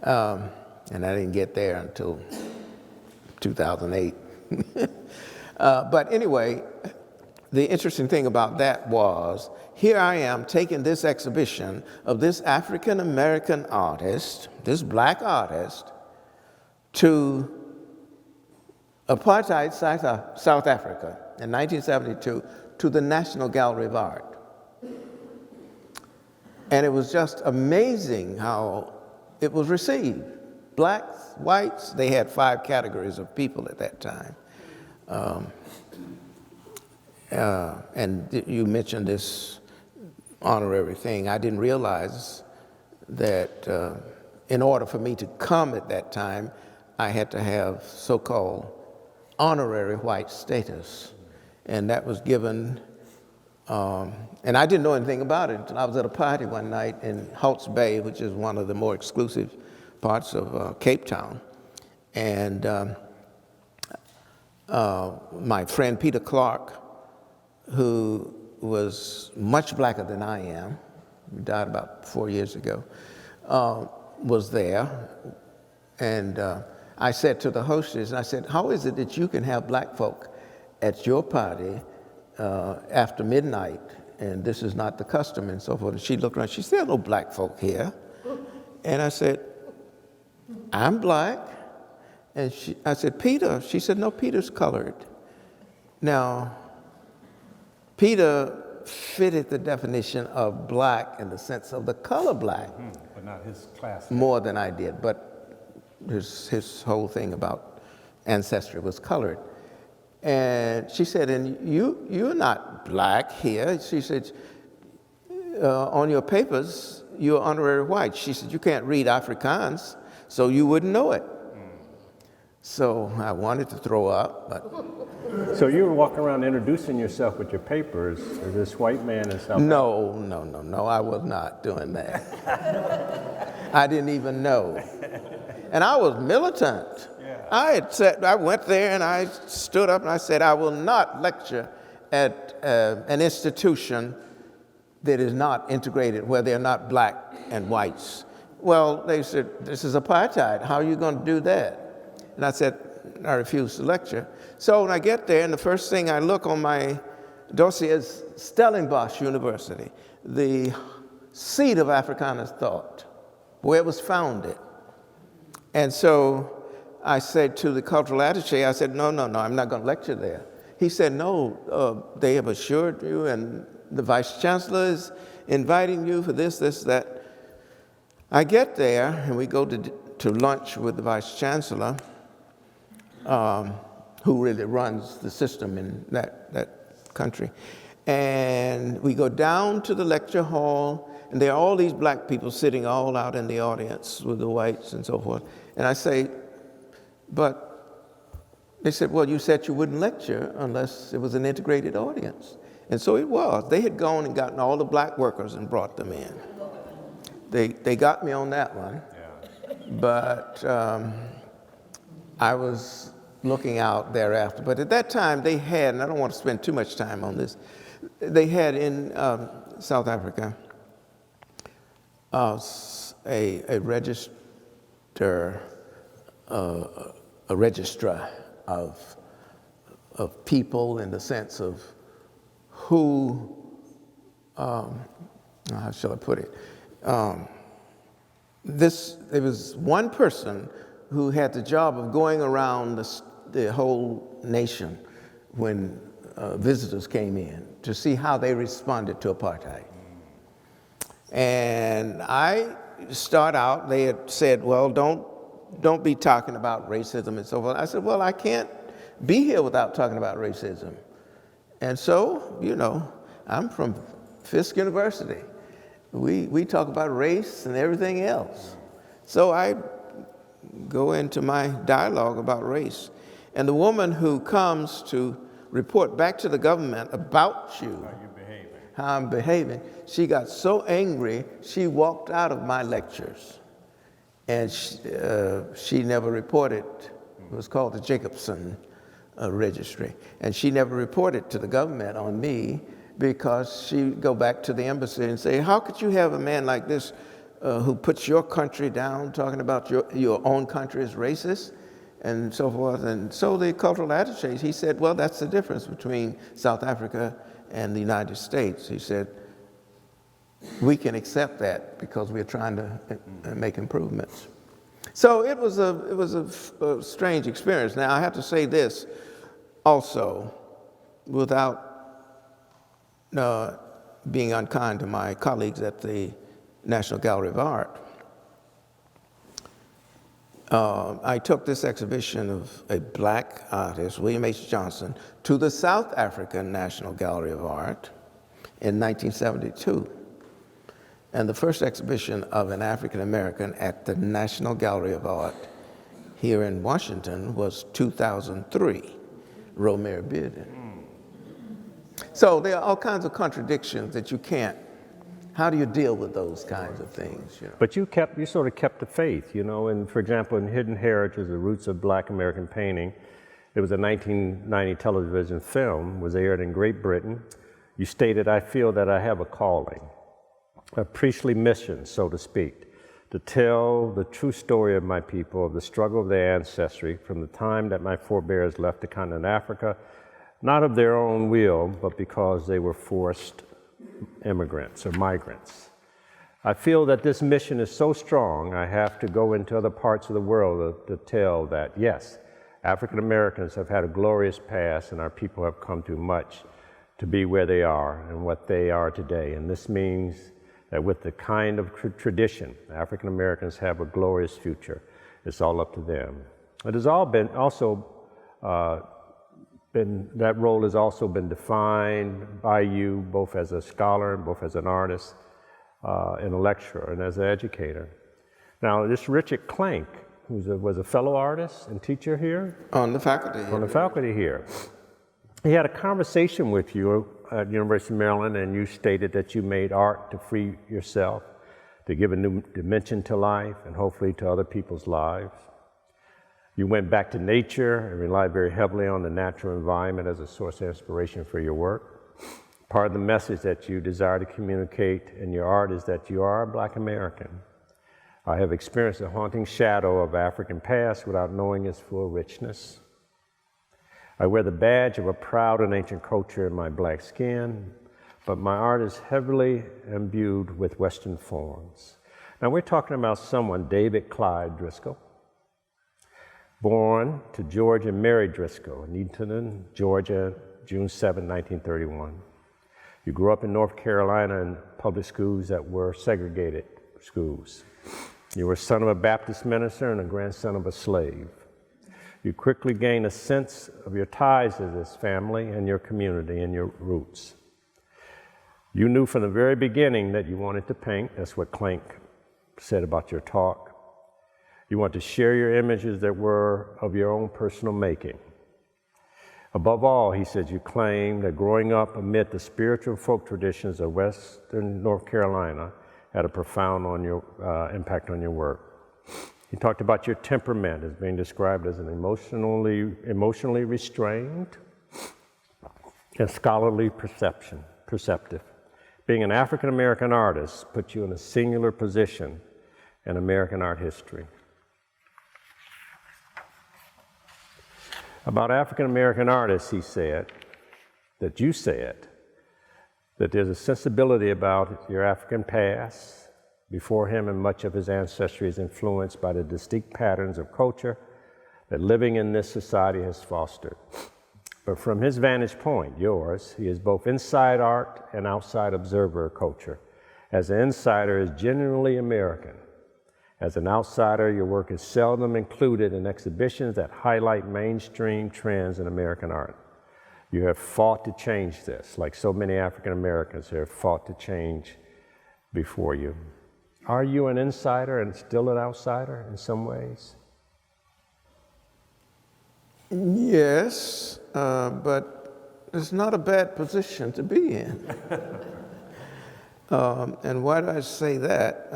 And I didn't get there until 2008. But anyway, the interesting thing about that was, here I am taking this exhibition of this African-American artist, this black artist, to apartheid South Africa in 1972 to the National Gallery of Art. And it was just amazing how it was received. Blacks, whites, they had 5 categories of people at that time. And you mentioned this honorary thing. I didn't realize that in order for me to come at that time, I had to have so-called honorary white status. And that was given, and I didn't know anything about it until I was at a party one night in Halts Bay, which is one of the more exclusive parts of Cape Town. And my friend Peter Clark, who was much blacker than I am, he died about 4 years ago, was there. And I said to the hostess, I said, how is it that you can have black folk at your party after midnight, and this is not the custom and so forth? And she looked around, she said, there are no black folk here. And I said, I'm black. And I said, Peter. She said, no, Peter's colored. Now, Peter fitted the definition of black in the sense of the color black. But not his class. More than I did, but his whole thing about ancestry was colored. And she said, and you're not black here. She said, on your papers, you're honorary white. She said, you can't read Afrikaans, so you wouldn't know it. So I wanted to throw up, but... So you were walking around introducing yourself with your papers as this white man in South Africa? No, I was not doing that. I didn't even know. And I was militant. Yeah. I went there and I stood up and I said, I will not lecture at an institution that is not integrated, where they're not black and whites. Well, they said, this is apartheid. How are you going to do that? And I said, I refuse to lecture. So when I get there, and the first thing I look on my dossier is Stellenbosch University, the seat of Afrikaner thought, where it was founded. And so I said to the cultural attaché, I said, no, I'm not going to lecture there. He said, no, they have assured you, and the vice chancellor is inviting you for this, that. I get there, and we go to lunch with the vice chancellor, who really runs the system in that country. And we go down to the lecture hall, and there are all these black people sitting all out in the audience with the whites and so forth. And I say, but they said, well, you said you wouldn't lecture unless it was an integrated audience. And so it was. They had gone and gotten all the black workers and brought them in. They got me on that one. Yeah. But I was looking out thereafter. But at that time, they had, and I don't want to spend too much time on this, they had in South Africa a registrar of people, in the sense of who, how shall I put it? There was one person who had the job of going around the whole nation when visitors came in to see how they responded to apartheid. And I start out, they had said, well, don't be talking about racism and so forth. I said, well, I can't be here without talking about racism. And so, I'm from Fisk University. We talk about race and everything else. So I go into my dialogue about race. And the woman who comes to report back to the government about you, how I'm behaving, she got so angry, she walked out of my lectures. And she never reported. It was called the Jacobson Registry. And she never reported to the government on me, because she'd go back to the embassy and say, how could you have a man like this who puts your country down, talking about your own country as racist, and so forth? And so the cultural attaché, he said, well, that's the difference between South Africa and the United States. He said, we can accept that because we're trying to make improvements. So it was a strange experience. Now, I have to say this also, without being unkind to my colleagues at the National Gallery of Art. I took this exhibition of a black artist, William H. Johnson, to the South African National Gallery of Art in 1972. And the first exhibition of an African American at the National Gallery of Art here in Washington was 2003, Romare Bearden. So there are all kinds of contradictions that you can't. How do you deal with those kinds of things? You know? But you sort of kept the faith, you know, and for example, in Hidden Heritage, The Roots of Black American Painting, it was a 1990 television film, was aired in Great Britain. You stated, "I feel that I have a calling, a priestly mission, so to speak, to tell the true story of my people, of the struggle of their ancestry from the time that my forebears left the continent of Africa, not of their own will, but because they were forced immigrants or migrants. I feel that this mission is so strong, I have to go into other parts of the world to tell that, yes, African Americans have had a glorious past and our people have come through much to be where they are and what they are today. And this means that with the kind of tradition, African Americans have a glorious future. It's all up to them." It has all been that role has also been defined by you both as a scholar, both as an artist, and a lecturer, and as an educator. Now, this Richard Klenk, who was a fellow artist and teacher here? On the faculty. On the faculty here. He had a conversation with you at University of Maryland, and you stated that you made art to free yourself, to give a new dimension to life, and hopefully to other people's lives. You went back to nature and relied very heavily on the natural environment as a source of inspiration for your work. Part of the message that you desire to communicate in your art is that you are a Black American. I have experienced the haunting shadow of African past without knowing its full richness. I wear the badge of a proud and ancient culture in my black skin, but my art is heavily imbued with Western forms. Now we're talking about someone, David Clyde Driscoll, born to George and Mary Driscoll in Eatonton, Georgia, June 7, 1931. You grew up in North Carolina in public schools that were segregated schools. You were son of a Baptist minister and a grandson of a slave. You quickly gained a sense of your ties to this family and your community and your roots. You knew from the very beginning that you wanted to paint. That's what Klenk said about your talk. You want to share your images that were of your own personal making. Above all, he said, you claimed that growing up amid the spiritual folk traditions of Western North Carolina had a profound impact on your work. He talked about your temperament as being described as an emotionally restrained and scholarly perceptive. Being an African American artist put you in a singular position in American art history. About African American artists, he said, that there's a sensibility about your African past. Before him and much of his ancestry is influenced by the distinct patterns of culture that living in this society has fostered. But from his vantage point, yours, he is both inside art and outside observer of culture. As an insider, is genuinely American. As an outsider, your work is seldom included in exhibitions that highlight mainstream trends in American art. You have fought to change this, like so many African Americans who have fought to change before you. Are you an insider and still an outsider in some ways? Yes, but it's not a bad position to be in. And why do I say that?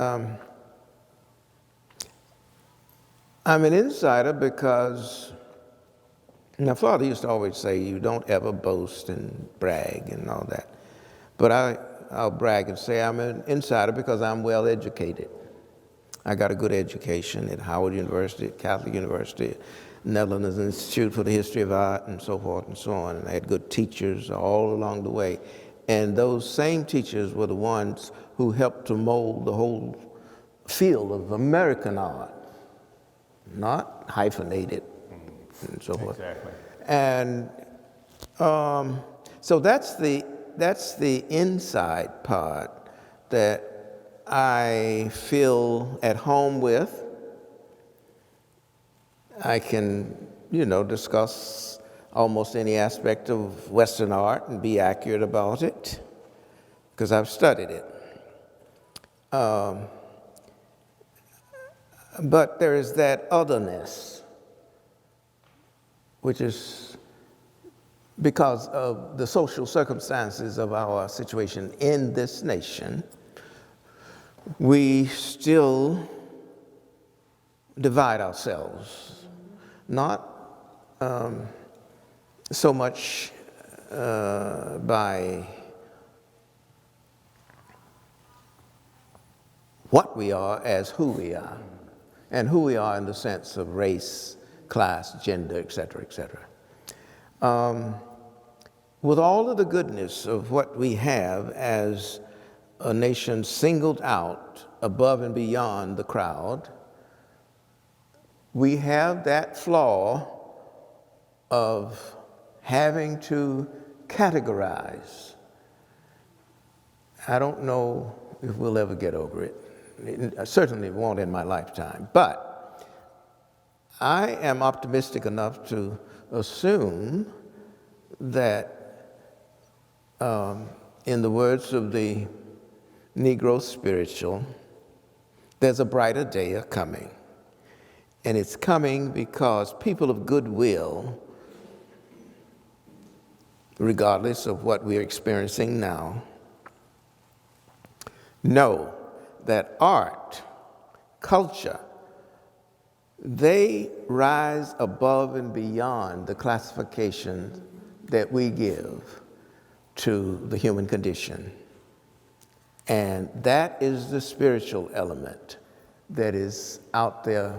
I'm an insider because my father used to always say, you don't ever boast and brag and all that. But I'll brag and say I'm an insider because I'm well educated. I got a good education at Howard University, at Catholic University, Netherlands Institute for the History of Art, and so forth and so on. And I had good teachers all along the way. And those same teachers were the ones who helped to mold the whole field of American art, not hyphenated and so forth. Exactly. And so that's the inside part that I feel at home with. I can, discuss almost any aspect of Western art and be accurate about it because I've studied it. But there is that otherness, which is because of the social circumstances of our situation in this nation, we still divide ourselves, not so much by what we are as who we are, and who we are in the sense of race, class, gender, et cetera, et cetera. With all of the goodness of what we have as a nation singled out above and beyond the crowd, we have that flaw of having to categorize. I don't know if we'll ever get over it. I certainly won't in my lifetime. But I am optimistic enough to assume that, in the words of the Negro spiritual, there's a brighter day coming. And it's coming because people of goodwill, regardless of what we're experiencing now, know that art, culture, they rise above and beyond the classification that we give to the human condition. And that is the spiritual element that is out there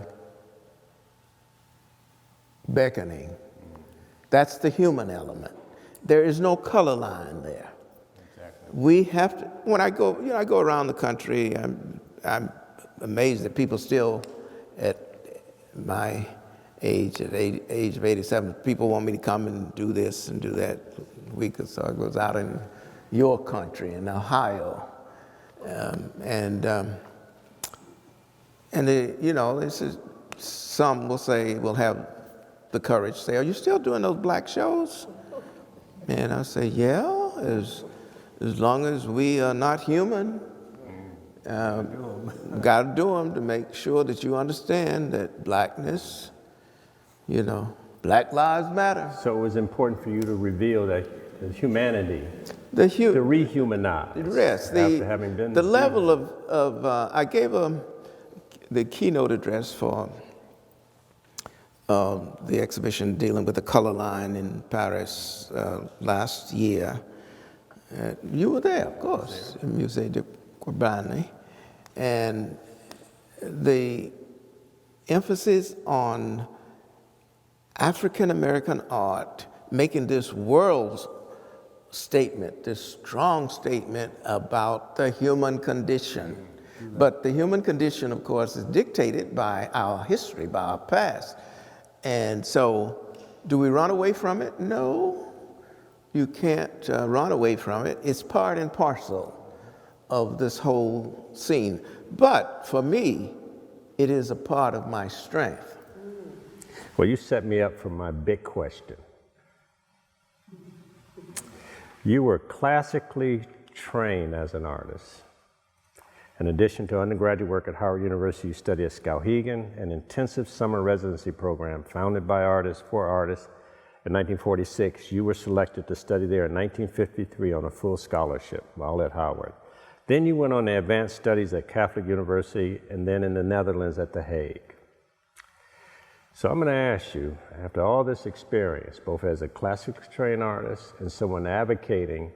beckoning. That's the human element. There is no color line there. Exactly. We have to, when I go, I go around the country, I'm amazed that people still, at my age, at age of 87, people want me to come and do this and do that. A week or so I was out in your country, in Ohio, this is, some will say, will have the courage to say, "Are you still doing those black shows?" And I say, "Yeah, as long as we are not human, got to do them to make sure that you understand that blackness, Black Lives Matter." So it was important for you to reveal that the humanity, to rehumanize. Yes, after having been the level of I gave the keynote address for the exhibition dealing with the color line in Paris last year. You were there, of course, in Musée de Corbani. And the emphasis on African American art making this world's statement, this strong statement about the human condition. But the human condition, of course, is dictated by our history, by our past. And so, do we run away from it? No, you can't run away from it. It's part and parcel of this whole scene. But for me, it is a part of my strength. Well, you set me up for my big question. You were classically trained as an artist. In addition to undergraduate work at Howard University, you studied at Skowhegan, an intensive summer residency program founded by artists for artists. In 1946, you were selected to study there in 1953 on a full scholarship while at Howard. Then you went on to advanced studies at Catholic University and then in the Netherlands at The Hague. So I'm going to ask you, after all this experience, both as a classically trained artist and someone advocating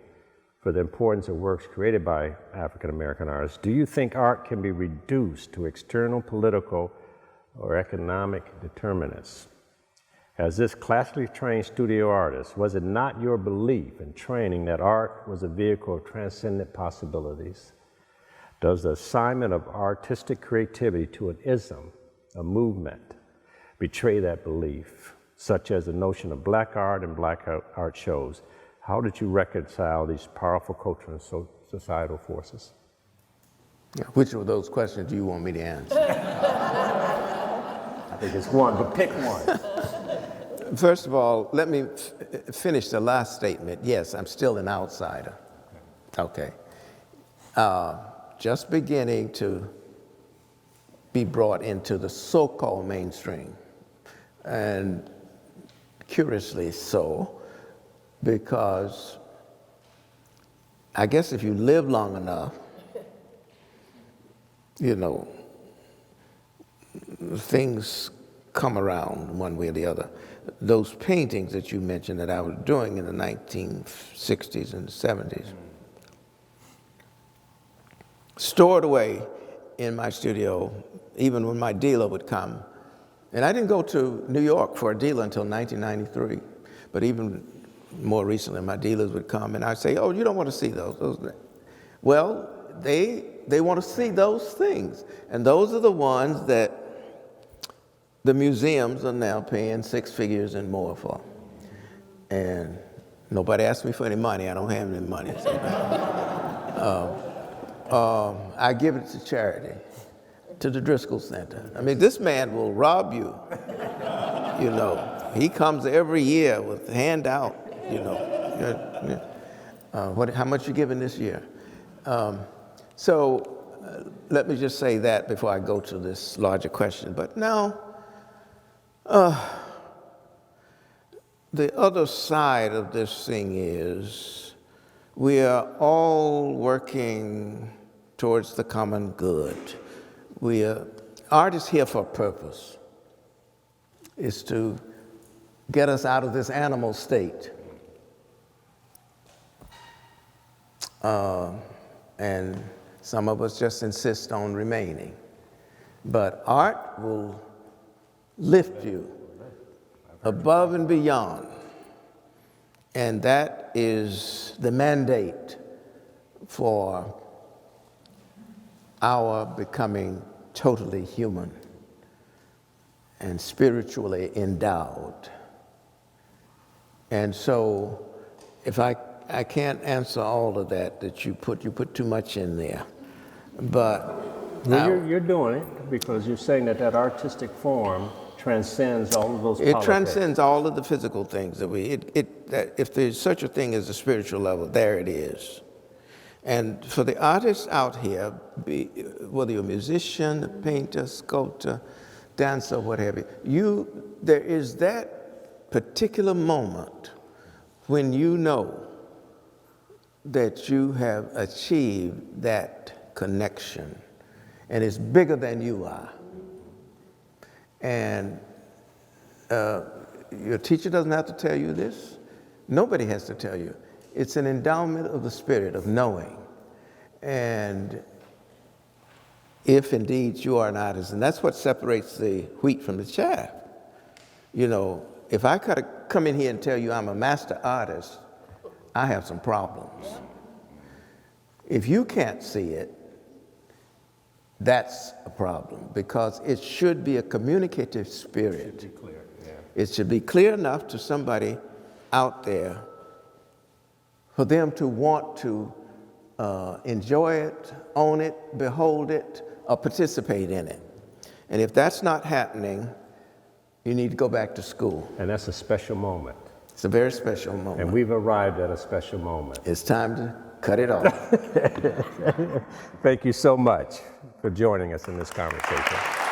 for the importance of works created by African American artists, do you think art can be reduced to external political or economic determinants? As this classically trained studio artist, was it not your belief and training that art was a vehicle of transcendent possibilities? Does the assignment of artistic creativity to an ism, a movement, betray that belief, such as the notion of black art and black art shows? How did you reconcile these powerful cultural and societal forces? Which of those questions do you want me to answer? think it's one, but pick one. First of all, let me finish the last statement. Yes, I'm still an outsider. Okay. Just beginning to be brought into the so-called mainstream. And curiously so, because I guess if you live long enough, you know, things come around one way or the other. Those paintings that you mentioned that I was doing in the 1960s and 70s, stored away in my studio, even when my dealer would come. And I didn't go to New York for a dealer until 1993. But even more recently, my dealers would come and I'd say, oh, you don't want to see those. Well, they want to see those things. And those are the ones that the museums are now paying 6 figures and more for. And nobody asked me for any money. I don't have any money. I give it to charity, to the Driscoll Center. I mean, this man will rob you, you know. He comes every year with a handout, you know. How much you giving this year? Let me just say that before I go to this larger question. But now, the other side of this thing is we are all working towards the common good. Art is here for a purpose. It's to get us out of this animal state. And some of us just insist on remaining. But art will lift you above and beyond. And that is the mandate for our becoming totally human and spiritually endowed. And so if I can't answer all of that you put too much in there. But well, you're doing it because you're saying that artistic form transcends all of those It politics. transcends all of the physical things that if there's such a thing as a spiritual level, there it is. And for the artists out here, whether you're a musician, a painter, sculptor, dancer, what have you, there is that particular moment when you know that you have achieved that connection, and it's bigger than you are. And your teacher doesn't have to tell you this. Nobody has to tell you. It's an endowment of the spirit of knowing. And if indeed you are an artist, and that's what separates the wheat from the chaff. You know, if I could come in here and tell you I'm a master artist, I have some problems. If you can't see it, that's a problem, because it should be a communicative spirit. It should be clear, yeah. It should be clear enough to somebody out there for them to want to enjoy it, own it, behold it, or participate in it. And if that's not happening, you need to go back to school. And that's a special moment. It's a very special moment. And we've arrived at a special moment. It's time to cut it off. Thank you so much for joining us in this conversation.